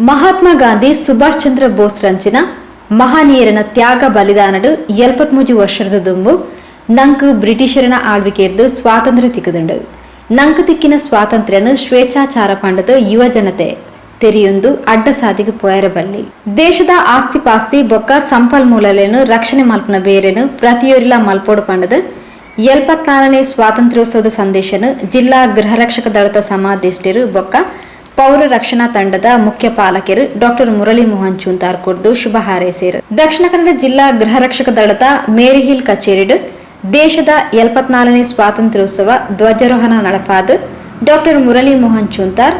ಮಹಾತ್ಮ ಗಾಂಧಿ ಸುಭಾಷ್ ಚಂದ್ರ ಬೋಸ್ ರಂಚಿನ ಮಹನೀಯರನ ತ್ಯಾಗ ಬಲಿದಾನಡು 73 ವರ್ಷದ ದುಂಬು ನಂಕು ಬ್ರಿಟಿಷರನ ಆಳ್ವಿಕೆಯದ್ದು ಸ್ವಾತಂತ್ರ್ಯ ತಿಕ್ಕದುಂಡು ನಂಕು ತಿಕ್ಕಿನ ಸ್ವಾತಂತ್ರ್ಯನು ಸ್ವೇಚ್ಛಾಚಾರ ಪಂಡದ ಯುವ ಜನತೆ ತೆರೆಯೊಂದು ಅಡ್ಡ ಸಾಧಿಗೆ ಪೋಯರ ಬಳ್ಳಿ ದೇಶದ ಆಸ್ತಿ ಪಾಸ್ತಿ ಬೊಕ್ಕ ಸಂಪನ್ಮೂಲಲೇನು ರಕ್ಷಣೆ ಮಲ್ಪನ ಬೇರೆನು ಪ್ರತಿಯೊರಿಲ ಮಲ್ಪೋಡು ಪಂಡದ 74ನೇ ಸ್ವಾತಂತ್ರ್ಯೋತ್ಸವದ ಸಂದೇಶನು ಜಿಲ್ಲಾ ಗೃಹ ರಕ್ಷಕ ದಳದ ಸಮಾದೇಷ್ಟರು ಬೊಕ್ಕ ಪೌರ ರಕ್ಷಣಾ ತಂಡದ ಮುಖ್ಯ ಪಾಲಕರು ಡಾಕ್ಟರ್ ಮುರಳಿ ಮೋಹನ್ ಚೂಂತಾರ್ ಕೊಡ್ದು ಶುಭ ಹಾರೈಸಿರು. ದಕ್ಷಿಣ ಕನ್ನಡ ಜಿಲ್ಲಾ ಗೃಹ ರಕ್ಷಕ ದಳದ ಮೇರಿ ಹಿಲ್ ಕಚೇರಿಡು ದೇಶದ 74ನೇ ಸ್ವಾತಂತ್ರ್ಯೋತ್ಸವ ಧ್ವಜಾರೋಹಣ ನಡಪಾದ ಡಾಕ್ಟರ್ ಮುರಳಿ ಮೋಹನ್ ಚೂಂತಾರ್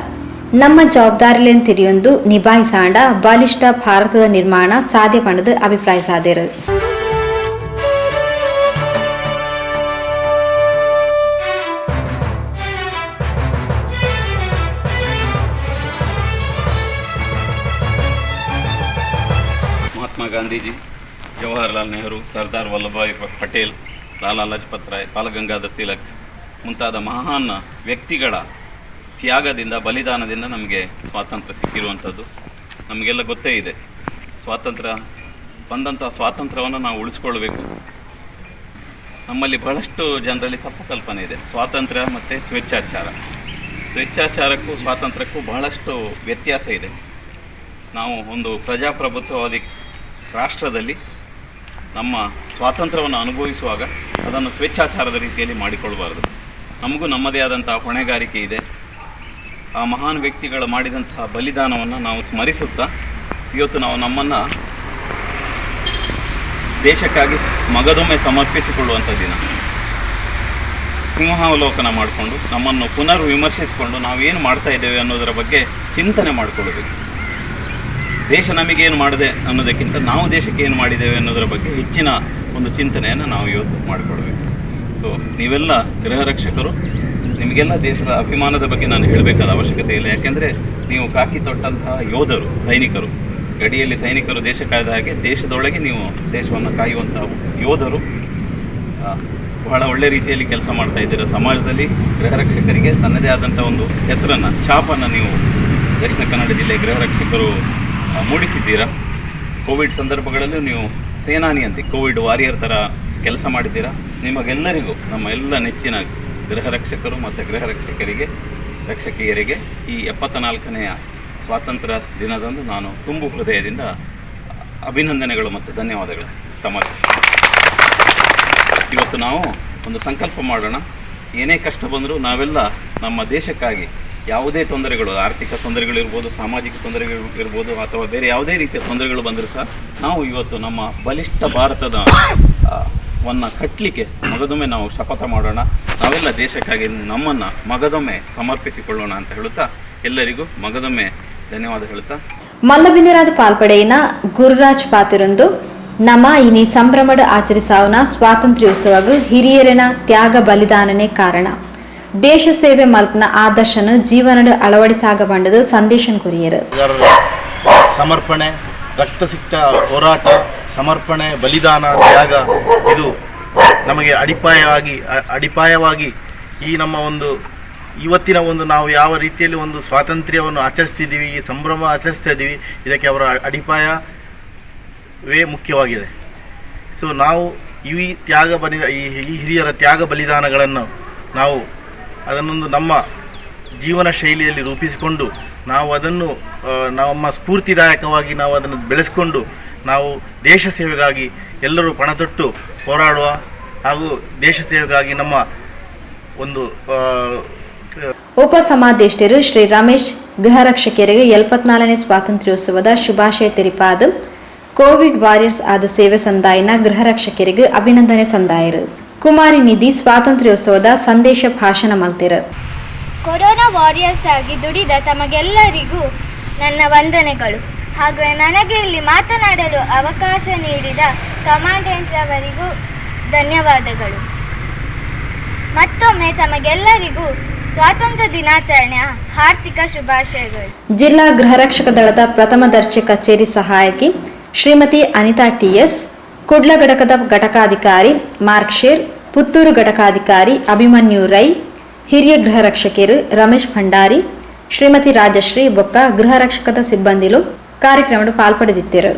ನಮ್ಮ ಜವಾಬ್ದಾರಿಲೇನು ತಿರಿಯೊಂದು ನಿಭಾಯಿಸಾಂಡ ಬಲಿಷ್ಠ ಭಾರತದ ನಿರ್ಮಾಣ ಸಾಧ್ಯ ಪಂಡದು ಅಭಿಪ್ರಾಯಿಸಾದರು. महात्मा गांधी जी, जवाहरलाल नेहरू, सरदार वल्लभभाई पटेल, लाला लजपत राय, बाल गंगाधर तिलक ಮುಂತಾದ ಮಹಾನ್ ವ್ಯಕ್ತಿಗಳ ತ್ಯಾಗದಿಂದ ಬಲಿದಾನದಿಂದ ನಮಗೆ ಸ್ವಾತಂತ್ರ್ಯ ಸಿಕ್ಕಿರುವಂಥದ್ದು ನಮಗೆಲ್ಲ ಗೊತ್ತೇ ಇದೆ. ಬಂದಂಥ ಸ್ವಾತಂತ್ರ್ಯವನ್ನು ನಾವು ಉಳಿಸ್ಕೊಳ್ಬೇಕು. ನಮ್ಮಲ್ಲಿ ಬಹಳಷ್ಟು ಜನರಲ್ಲಿ ತಪ್ಪು ಕಲ್ಪನೆ ಇದೆ. ಸ್ವಾತಂತ್ರ್ಯ ಮತ್ತು ಸ್ವೇಚ್ಛಾಚಾರಕ್ಕೂ ಸ್ವಾತಂತ್ರ್ಯಕ್ಕೂ ಬಹಳಷ್ಟು ವ್ಯತ್ಯಾಸ ಇದೆ. ನಾವು ಒಂದು ಪ್ರಜಾಪ್ರಭುತ್ವವಾದಿ ರಾಷ್ಟ್ರದಲ್ಲಿ ನಮ್ಮ ಸ್ವಾತಂತ್ರ್ಯವನ್ನು ಅನುಭವಿಸುವಾಗ ಅದನ್ನು ಸ್ವೇಚ್ಛಾಚಾರದ ರೀತಿಯಲ್ಲಿ ಮಾಡಿಕೊಳ್ಳಬಾರದು. ನಮಗೂ ನಮ್ಮದೇ ಆದಂತಹ ಹೊಣೆಗಾರಿಕೆ ಇದೆ. ಆ ಮಹಾನ್ ವ್ಯಕ್ತಿಗಳು ಮಾಡಿದಂತಹ ಬಲಿದಾನವನ್ನು ನಾವು ಸ್ಮರಿಸುತ್ತಾ ಇವತ್ತು ನಾವು ನಮ್ಮನ್ನು ದೇಶಕ್ಕಾಗಿ ಮಗದೊಮ್ಮೆ ಸಮರ್ಪಿಸಿಕೊಳ್ಳುವಂಥ ದಿನ. ಸಿಂಹಾವಲೋಕನ ಮಾಡಿಕೊಂಡು ನಮ್ಮನ್ನು ಪುನರ್ ವಿಮರ್ಶಿಸಿಕೊಂಡು ನಾವೇನು ಮಾಡ್ತಾ ಇದ್ದೇವೆ ಅನ್ನೋದರ ಬಗ್ಗೆ ಚಿಂತನೆ ಮಾಡಿಕೊಳ್ಳಬೇಕು. ದೇಶ ನಮಗೇನು ಮಾಡಿದೆ ಅನ್ನೋದಕ್ಕಿಂತ ನಾವು ದೇಶಕ್ಕೆ ಏನು ಮಾಡಿದ್ದೇವೆ ಅನ್ನೋದರ ಬಗ್ಗೆ ಹೆಚ್ಚಿನ ಒಂದು ಚಿಂತನೆಯನ್ನು ನಾವು ಇವತ್ತು ಮಾಡಿಕೊಳ್ಬೇಕು. ಸೊ ನೀವೆಲ್ಲ ಗೃಹ ರಕ್ಷಕರು, ನಿಮಗೆಲ್ಲ ದೇಶದ ಅಭಿಮಾನದ ಬಗ್ಗೆ ನಾನು ಹೇಳಬೇಕಾದ ಅವಶ್ಯಕತೆ ಇಲ್ಲ. ಯಾಕೆಂದರೆ ನೀವು ಕಾಕಿ ತೊಟ್ಟಂತಹ ಯೋಧರು, ಸೈನಿಕರು, ಗಡಿಯಲ್ಲಿ ಸೈನಿಕರು ದೇಶ ಕಾಯ್ದ ಹಾಗೆ ದೇಶದೊಳಗೆ ನೀವು ದೇಶವನ್ನು ಕಾಯುವಂತಹ ಯೋಧರು. ಬಹಳ ಒಳ್ಳೆ ರೀತಿಯಲ್ಲಿ ಕೆಲಸ ಮಾಡ್ತಾ ಇದ್ದೀರ. ಸಮಾಜದಲ್ಲಿ ಗೃಹ ರಕ್ಷಕರಿಗೆ ತನ್ನದೇ ಆದಂಥ ಒಂದು ಹೆಸರನ್ನು, ಛಾಪನ್ನು ನೀವು ದಕ್ಷಿಣ ಕನ್ನಡ ಜಿಲ್ಲೆ ಗೃಹ ರಕ್ಷಕರು ಮೂಡಿಸಿದ್ದೀರಾ. ಕೋವಿಡ್ ಸಂದರ್ಭಗಳಲ್ಲೂ ನೀವು ಸೇನಾನಿಯಂತೆ ಕೋವಿಡ್ ವಾರಿಯರ್ ಥರ ಕೆಲಸ ಮಾಡಿದ್ದೀರಾ. ನಿಮಗೆಲ್ಲರಿಗೂ ನಮ್ಮ ಎಲ್ಲ ನೆಚ್ಚಿನ ಗೃಹ ರಕ್ಷಕರು ಮತ್ತು ಗೃಹ ರಕ್ಷಕಿಯರಿಗೆ ಈ 74ನೇ ಸ್ವಾತಂತ್ರ್ಯ ದಿನದಂದು ನಾನು ತುಂಬು ಹೃದಯದಿಂದ ಅಭಿನಂದನೆಗಳು ಮತ್ತು ಧನ್ಯವಾದಗಳು ಸಮರ್ಪಿಸ್ತೀನಿ. ಇವತ್ತು ನಾವು ಒಂದು ಸಂಕಲ್ಪ ಮಾಡೋಣ. ಏನೇ ಕಷ್ಟ ಬಂದರೂ ನಾವೆಲ್ಲ ನಮ್ಮ ದೇಶಕ್ಕಾಗಿ ಯಾವುದೇ ತೊಂದರೆಗಳು, ಆರ್ಥಿಕ ತೊಂದರೆಗಳಿರ್ಬೋದು, ಸಾಮಾಜಿಕ ತೊಂದರೆಗಳಿರ್ಬೋದು, ಅಥವಾ ಬೇರೆ ಯಾವುದೇ ರೀತಿಯ ತೊಂದರೆಗಳು ಬಂದರೂ ಸಹ ನಾವು ಇವತ್ತು ನಮ್ಮ ಬಲಿಷ್ಠ ಭಾರತದ ಕಟ್ಟಲಿಕ್ಕೆ ಮಗದೊಮ್ಮೆ ನಾವು ಶಪಥ ಮಾಡೋಣ. ನಾವೆಲ್ಲ ದೇಶಕ್ಕಾಗಿ ನಮ್ಮನ್ನು ಮಗದೊಮ್ಮೆ ಸಮರ್ಪಿಸಿಕೊಳ್ಳೋಣ ಅಂತ ಹೇಳುತ್ತಾ ಎಲ್ಲರಿಗೂ ಮಗದೊಮ್ಮೆ ಧನ್ಯವಾದ ಹೇಳುತ್ತಾ ಮಲ್ಲಬಿಂದರಾದ ಪಾಲ್ಪಡೆಯಿನ ಗುರುರಾಜ್ ಪಾತಿರೊಂದು ನಮ್ಮ ಇನಿ ಸಂಭ್ರಮದ ಆಚರಿಸಾವನ ಸ್ವಾತಂತ್ರ್ಯೋತ್ಸವಗೂ ಹಿರಿಯರನ ತ್ಯಾಗ ಬಲಿದಾನನೇ ಕಾರಣ. ದೇಶ ಸೇವೆ ಮಲ್ಪನ ಆದರ್ಶನ ಜೀವನದ ಅಳವಡಿಸಾಗಬಂಡದು ಸಂದೇಶನ್ ಕೊರಿಯರು. ಸಮರ್ಪಣೆ, ರಕ್ತಸಿಕ್ತ ಹೋರಾಟ, ಸಮರ್ಪಣೆ, ಬಲಿದಾನ, ತ್ಯಾಗ ಇದು ನಮಗೆ ಅಡಿಪಾಯವಾಗಿ ಈ ನಮ್ಮ ಒಂದು ಇವತ್ತಿನ ಒಂದು ನಾವು ಯಾವ ರೀತಿಯಲ್ಲಿ ಒಂದು ಸ್ವಾತಂತ್ರ್ಯವನ್ನು ಆಚರಿಸ್ತಿದ್ದೀವಿ, ಈ ಸಂಭ್ರಮ ಆಚರಿಸ್ತಾ ಇದ್ದೀವಿ, ಇದಕ್ಕೆ ಅವರ ಅಡಿಪಾಯವೇ ಮುಖ್ಯವಾಗಿದೆ. ಸೊ ನಾವು ಈ ಹಿರಿಯರ ತ್ಯಾಗ ಬಲಿದಾನಗಳನ್ನು ನಾವು ಅದನ್ನೊಂದು ನಮ್ಮ ಜೀವನ ಶೈಲಿಯಲ್ಲಿ ರೂಪಿಸಿಕೊಂಡು ನಾವು ಅದನ್ನು ನಮ್ಮ ಸ್ಫೂರ್ತಿದಾಯಕವಾಗಿ ನಾವು ಅದನ್ನು ಬೆಳೆಸ್ಕೊಂಡು ನಾವು ದೇಶ ಸೇವೆಗಾಗಿ ಎಲ್ಲರೂ ಪಣತೊಟ್ಟು ಹೋರಾಡುವ ಹಾಗೂ ದೇಶ ಸೇವೆಗಾಗಿ ನಮ್ಮ ಒಂದು ಉಪಸಮಾದೇಷ್ಟರು ಶ್ರೀ ರಮೇಶ್ ಗೃಹ ರಕ್ಷಕಿಯರಿಗೆ 74ನೇ ಸ್ವಾತಂತ್ರ್ಯೋತ್ಸವದ ಶುಭಾಶಯ ತೆರಿಪಾದ ಕೋವಿಡ್ ವಾರಿಯರ್ಸ್ ಆದ ಸೇವೆ ಸಂದಾಯನ ಗೃಹ ರಕ್ಷಕಿಯರಿಗೆ ಅಭಿನಂದನೆ ಸಂದಾಯರು. ಕುಮಾರಿ ನಿಧಿ ಸ್ವಾತಂತ್ರ್ಯೋತ್ಸವದ ಸಂದೇಶ ಭಾಷಣ ಮಲ್ತಿರು. ಕೊರೋನಾ ವಾರಿಯರ್ಸ್ ಆಗಿ ದುಡಿದ ತಮಗೆಲ್ಲರಿಗೂ ನನ್ನ ವಂದನೆಗಳು ಹಾಗೂ ನನಗೆ ಇಲ್ಲಿ ಮಾತನಾಡಲು ಅವಕಾಶ ನೀಡಿದ ಕಮಾಂಡೆಂಟ್ ಅವರಿಗೂ ಧನ್ಯವಾದಗಳು. ಮತ್ತೊಮ್ಮೆ ತಮಗೆಲ್ಲರಿಗೂ ಸ್ವಾತಂತ್ರ್ಯ ದಿನಾಚರಣೆಯ ಹಾರ್ದಿಕ ಶುಭಾಶಯಗಳು. ಜಿಲ್ಲಾ ಗೃಹ ರಕ್ಷಕ ದಳದ ಪ್ರಥಮ ದರ್ಜೆ ಕಚೇರಿ ಸಹಾಯಕಿ ಶ್ರೀಮತಿ ಅನಿತಾ ಟಿಎಸ್, ಕುಡ್ಲ ಘಟಕದ ಘಟಕಾಧಿಕಾರಿ ಮಾರ್ಕ್ಶೇರ್, ಪುತ್ತೂರು ಘಟಕಾಧಿಕಾರಿ ಅಭಿಮನ್ಯು ರೈ, ಹಿರಿಯ ಗೃಹ ರಕ್ಷಕಿಯರು ರಮೇಶ್ ಭಂಡಾರಿ, ಶ್ರೀಮತಿ ರಾಜಶ್ರೀ ಬೊಕ್ಕ ಗೃಹ ರಕ್ಷಕದ ಸಿಬ್ಬಂದಿಲು ಕಾರ್ಯಕ್ರಮದ ಪಾಲ್ಪಡೆದಿದ್ದರು.